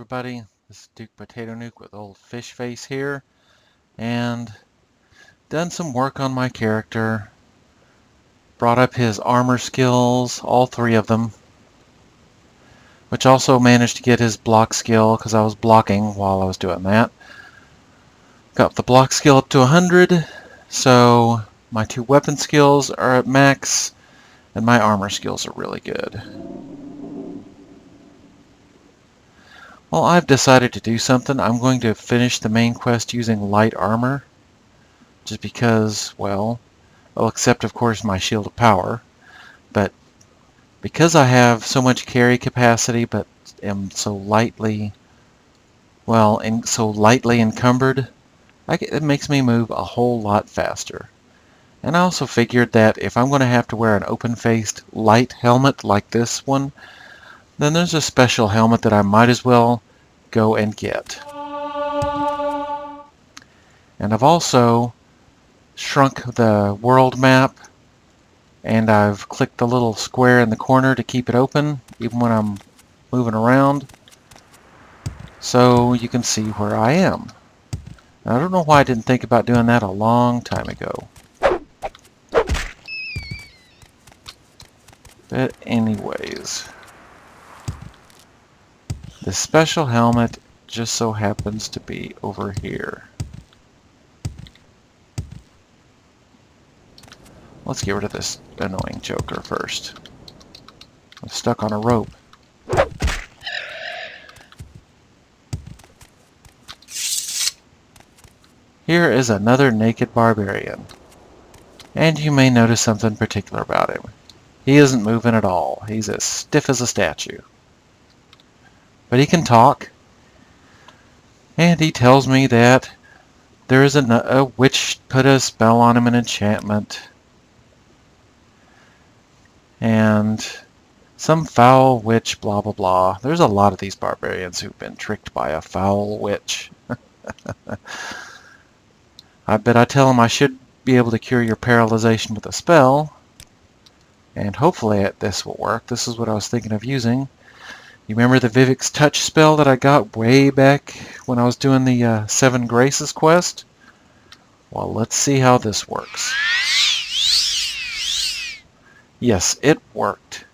everybody, this is Duke Potato Nuke with old Fish Face here, and done some work on my character, brought up his armor skills, all three of them, which also managed to get his block skill because I was blocking while I was doing that. Got the block skill up to 100, so my two weapon skills are at max, and my armor skills are really good. Well, I've decided to do something. I'm going to finish the main quest using light armor, just because, well, except of course my shield of power, but because I have so much carry capacity but am so lightly, so lightly encumbered, it makes me move a whole lot faster. And I also figured that if I'm going to have to wear an open-faced light helmet like this one, then there's a special helmet that I might as well go and get. And I've also shrunk the world map, and I've clicked the little square in the corner to keep it open even when I'm moving around, so you can see where I am. Now, I don't know why I didn't think about doing that a long time ago. But anyways, this special helmet just so happens to be over here. Let's get rid of this annoying joker first. I'm stuck on a rope. Here is another naked barbarian. And you may notice something particular about him. He isn't moving at all. He's as stiff as a statue. But he can talk. And he tells me that there is a witch put a spell on him, an enchantment. And some foul witch, blah blah blah. There's a lot of these barbarians who've been tricked by a foul witch. I bet I tell him I should be able to cure your paralyzation with a spell. And hopefully this will work. This is what I was thinking of using. You remember the Vivek's Touch spell that I got way back when I was doing the 7 Graces quest? Well, let's see how this works. Yes, it worked.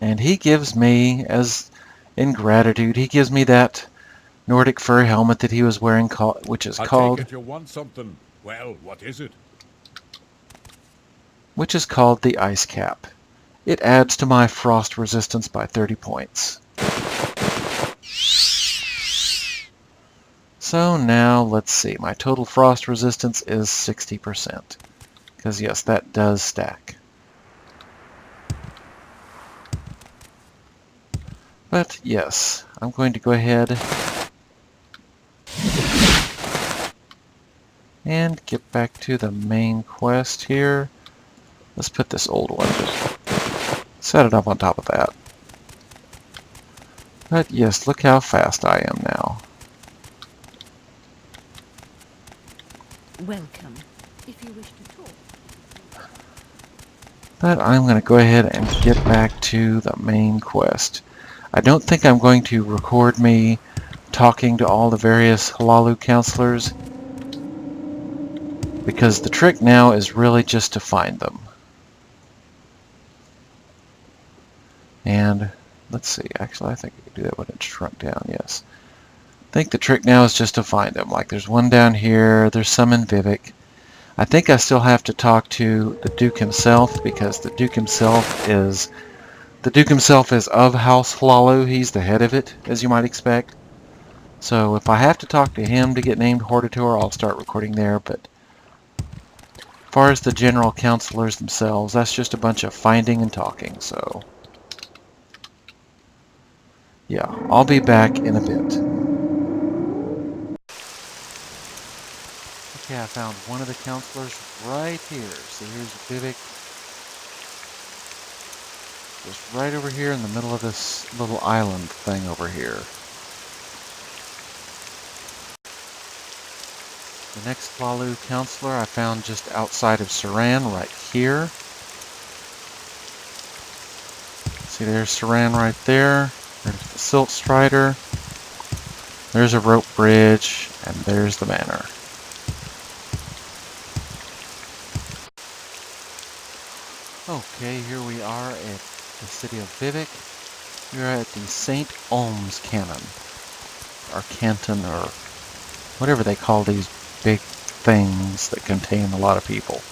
And he gives me, as in gratitude, he gives me that Nordic fur helmet that he was wearing, which is called... I take it you want something. Well, what is it? Which is called the Ice Cap. It adds to my frost resistance by 30 points. So now, let's see, my total frost resistance is 60%. Because yes, that does stack. But yes, I'm going to go ahead and get back to the main quest here. Let's put this old one, just set it up on top of that. But yes, look how fast I am now. Welcome, if you wish to talk. But I'm going to go ahead and get back to the main quest. I don't think I'm going to record me talking to all the various Hlaalu counselors, because the trick now is really just to find them. And let's see, actually I think I can do that when it's shrunk down, yes. I think the trick now is just to find them. Like there's one down here, there's some in Vivek. I think I still have to talk to the Duke himself, because the Duke himself is of House Hlaalu. He's the head of it, as you might expect. So if I have to talk to him to get named Hortator, I'll start recording there, but as far as the general counselors themselves, that's just a bunch of finding and talking, so yeah, I'll be back in a bit. Okay, I found one of the counselors right here. So here's Vivek. Just right over here in the middle of this little island thing over here. The next Hlaalu counselor I found just outside of Saran, right here. See, there's Saran right there. There's the Silt Strider. There's a rope bridge, and there's the manor. Okay, here we are at the city of Vivek. We're at the St. Olms Cannon, or Canton, or whatever they call these big things that contain a lot of people.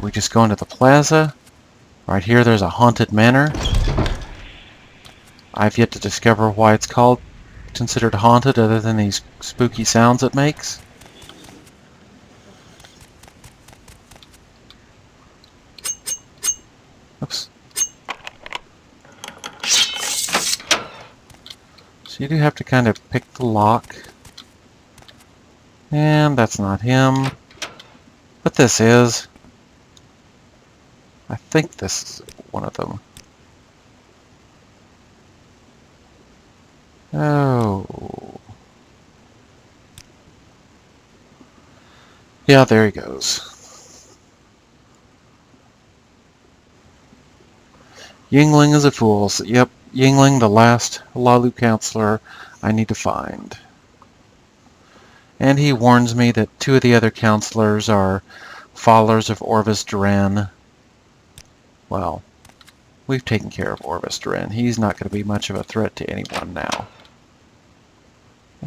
We just go into the plaza. Right here there's a haunted manor. I've yet to discover why it's considered haunted other than these spooky sounds it makes. Oops. So you do have to kind of pick the lock. And that's not him. But this is. I think this is one of them. Oh. Yeah, there he goes. Yingling is a fool. So, yep, Yingling, the last Hlaalu counselor I need to find. And he warns me that 2 of the other counselors are followers of Orvis Duran. Well, we've taken care of Orvis Duran. He's not going to be much of a threat to anyone now.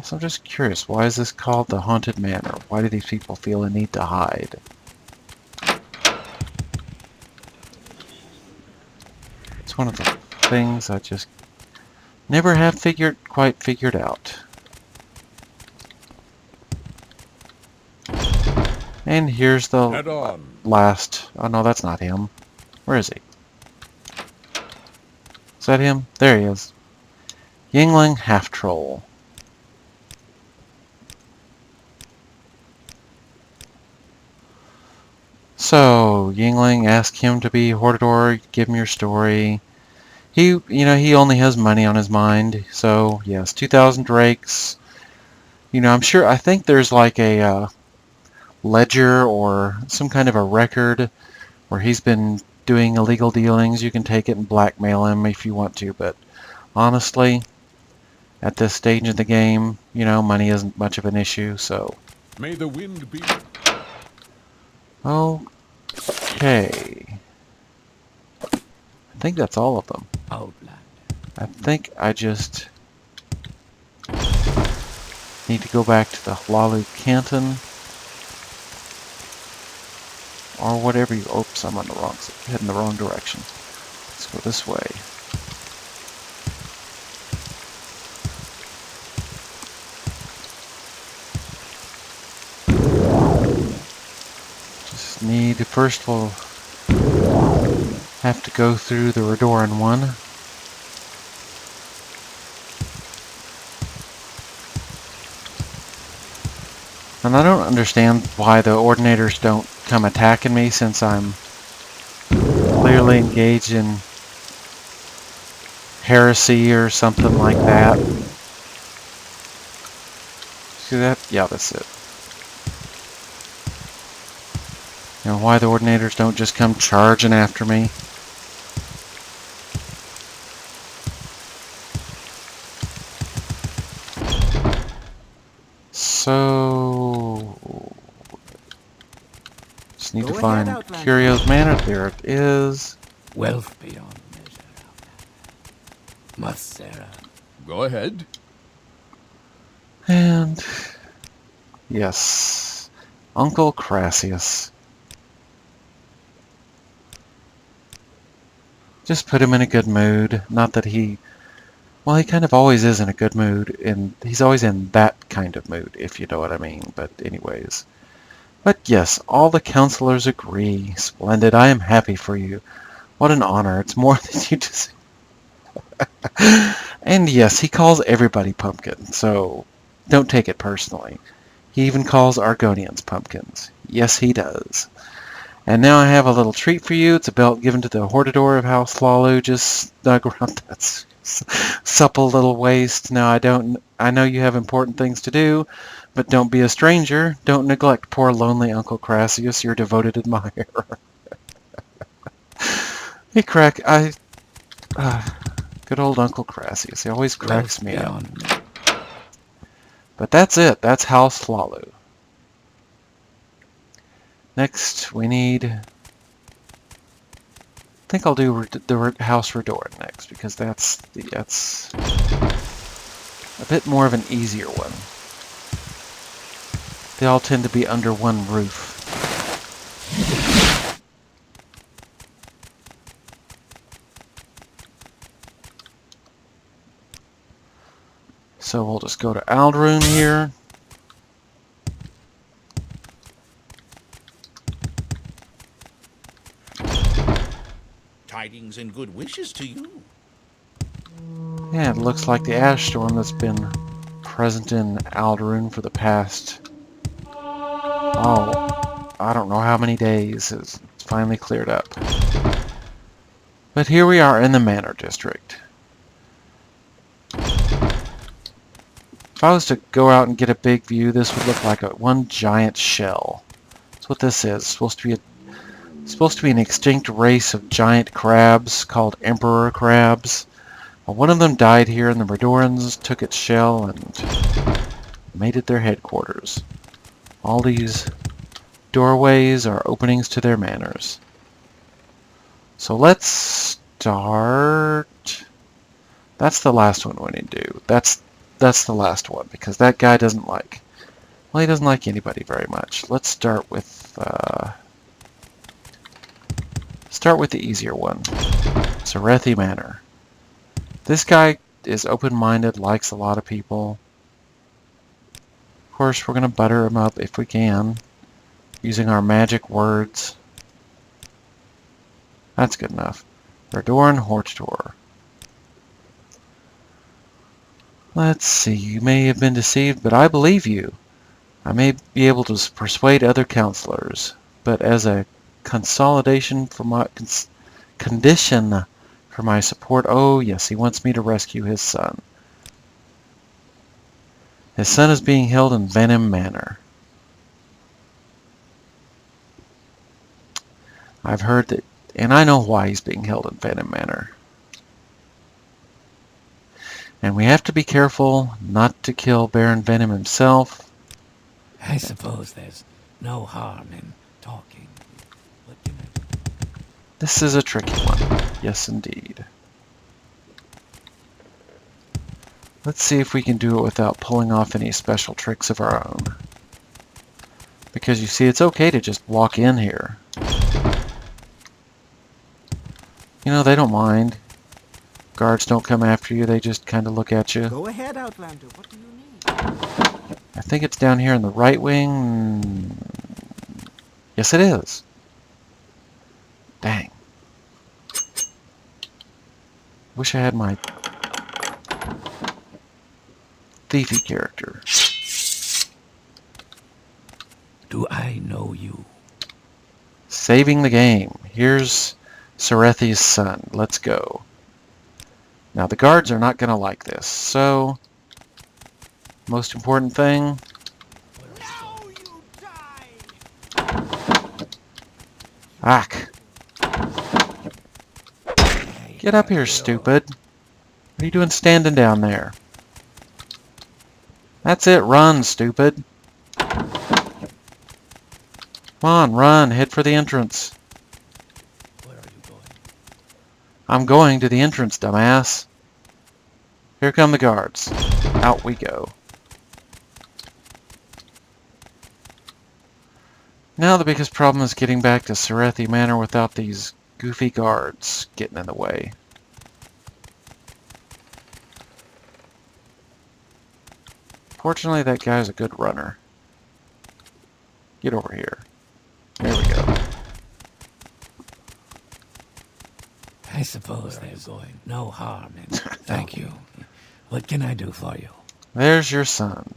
So I'm just curious, why is this called the Haunted Manor? Why do these people feel a need to hide? It's one of the things I just never have quite figured out. And here's the Head on. last... Oh no, that's not him. Where is he? Is that him? There he is. Yingling Half-Troll. So, Yingling, ask him to be Hortator, give him your story. He only has money on his mind, so, yes, 2,000 drakes. I think there's like a ledger or some kind of a record where he's been doing illegal dealings. You can take it and blackmail him if you want to, but honestly, at this stage in the game, money isn't much of an issue, so... May the wind be... Okay. I think that's all of them. Outland. I think I just need to go back to the Hlaalu Canton. Or whatever you... Oops, I'm on the wrong side. Heading the wrong direction. Let's go this way. First we'll have to go through the Redoran one. And I don't understand why the Ordinators don't come attacking me since I'm clearly engaged in heresy or something like that. See that? Yeah, that's it. Why the Ordinators don't just come charging after me. So... just need to find Curio's Manor. There it is. Wealth beyond measure. Masera. Go ahead. And... yes. Uncle Crassius. Just put him in a good mood. Not that he... well, he kind of always is in a good mood, and he's always in that kind of mood, if you know what I mean. But anyways. But yes, all the counselors agree. Splendid. I am happy for you. What an honor. It's more than you just... And yes, he calls everybody pumpkin, so don't take it personally. He even calls Argonians pumpkins. Yes, he does. And now I have a little treat for you. It's a belt given to the Hortator of House Hlaalu. Just snug around that supple little waist. Now I know you have important things to do, but don't be a stranger. Don't neglect poor lonely Uncle Crassius, your devoted admirer. Hey, Crack, Good old Uncle Crassius. He always cracks Wealth me up. beyond measure. But that's it. That's House Hlaalu. Next, we need... I think I'll do the House Redoran next, because that's a bit more of an easier one. They all tend to be under one roof. So we'll just go to Aldrune here. Tidings and good wishes to you. Yeah, it looks like the ash storm that's been present in Aldrune for the past, oh, I don't know how many days has finally cleared up. But here we are in the Manor District. If I was to go out and get a big view, this would look like one giant shell. That's what this is. It's supposed to be an extinct race of giant crabs called Emperor crabs. Well, one of them died here, and the Redorans took its shell and made it their headquarters. All these doorways are openings to their manors. So let's start... That's the last one we need to do. That's the last one, because that guy doesn't like... Well, he doesn't like anybody very much. Let's start with... Start with the easier one. Sarethi Manor. This guy is open-minded, likes a lot of people. Of course, we're going to butter him up if we can, using our magic words. That's good enough. Hlaalu Hortator. Let's see, you may have been deceived, but I believe you. I may be able to persuade other counselors, but as a consolidation for my condition for my support, oh yes, he wants me to rescue his son. His son is being held in Venom Manor. I've heard that, and I know why he's being held in Venom Manor. And we have to be careful not to kill Baron Venom himself. I suppose there's no harm in talking. What can I do? This is a tricky one. Yes, indeed. Let's see if we can do it without pulling off any special tricks of our own. Because you see, it's okay to just walk in here. You know, they don't mind. Guards don't come after you, they just kind of look at you. Go ahead, Outlander. What do you need? I think it's down here in the right wing. Yes, it is. Dang. Wish I had my thiefy character. Do I know you? Saving the game. Here's Sarethi's son. Let's go. Now the guards are not going to like this, so most important thing, Now you die! Ack. Get up here, stupid. What are you doing standing down there? That's it, run, stupid. Come on, run, head for the entrance. Where are you going? I'm going to the entrance, dumbass. Here come the guards. Out we go. Now the biggest problem is getting back to Sarethi Manor without these goofy guards getting in the way. Fortunately, that guy's a good runner. Get over here. There we go. I suppose there's going no harm in... Thank you. What can I do for you? There's your son.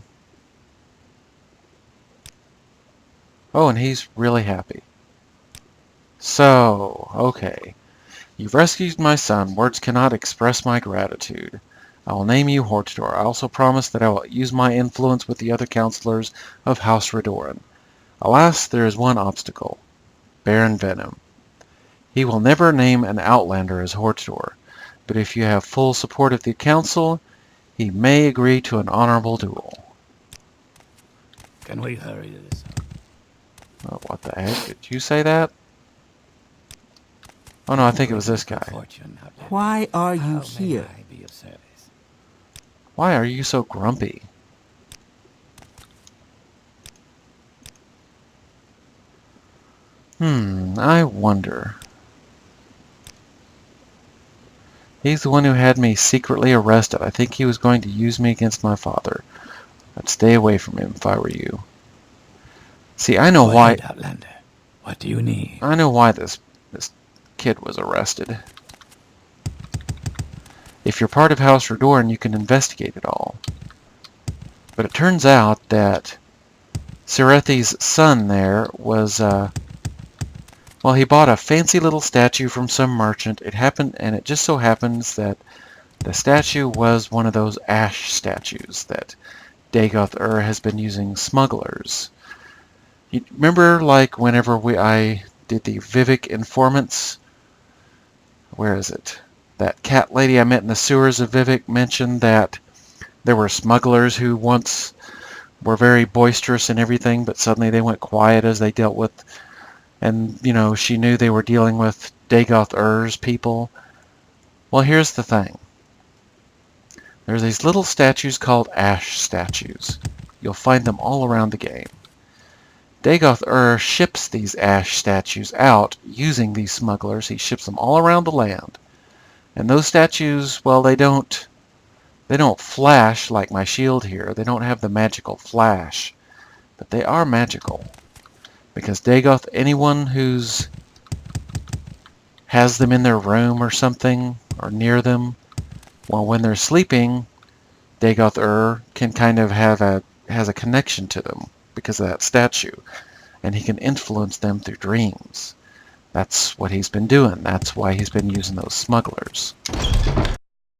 Oh, and he's really happy. So, okay. You've rescued my son. Words cannot express my gratitude. I will name you Hortator. I also promise that I will use my influence with the other counselors of House Redoran. Alas, there is one obstacle. Baron Venom. He will never name an outlander as Hortator. but if you have full support of the council, he may agree to an honorable duel. Can we hurry this up? Oh, what the heck? Did you say that? Oh no, I think it was this guy. Fortune, how dare Why are How you may here? I be of service? Why are you so grumpy? I wonder. He's the one who had me secretly arrested. I think he was going to use me against my father. I'd stay away from him if I were you. See, I know Go why. ahead, Outlander. What do you need? I know why this kid was arrested. If you're part of House Redorn, you can investigate it all. But it turns out that Serethi's son there was, well, he bought a fancy little statue from some merchant. It just so happens that the statue was one of those ash statues that Dagoth has been using smugglers. You remember, like, whenever I did the Vivek informants? Where is it? That cat lady I met in the sewers of Vivek mentioned that there were smugglers who once were very boisterous and everything, but suddenly they went quiet as they dealt with, and, you know, she knew they were dealing with Dagoth's people. Well, here's the thing. There's these little statues called ash statues. You'll find them all around the game. Dagoth ships these ash statues out using these smugglers. He ships them all around the land. And those statues, well, they don't flash like my shield here. They don't have the magical flash. But they are magical. Because Dagoth, anyone who's has them in their room or something, or near them, well, when they're sleeping, Dagoth can kind of has a connection to them because of that statue. And he can influence them through dreams. That's what he's been doing. That's why he's been using those smugglers.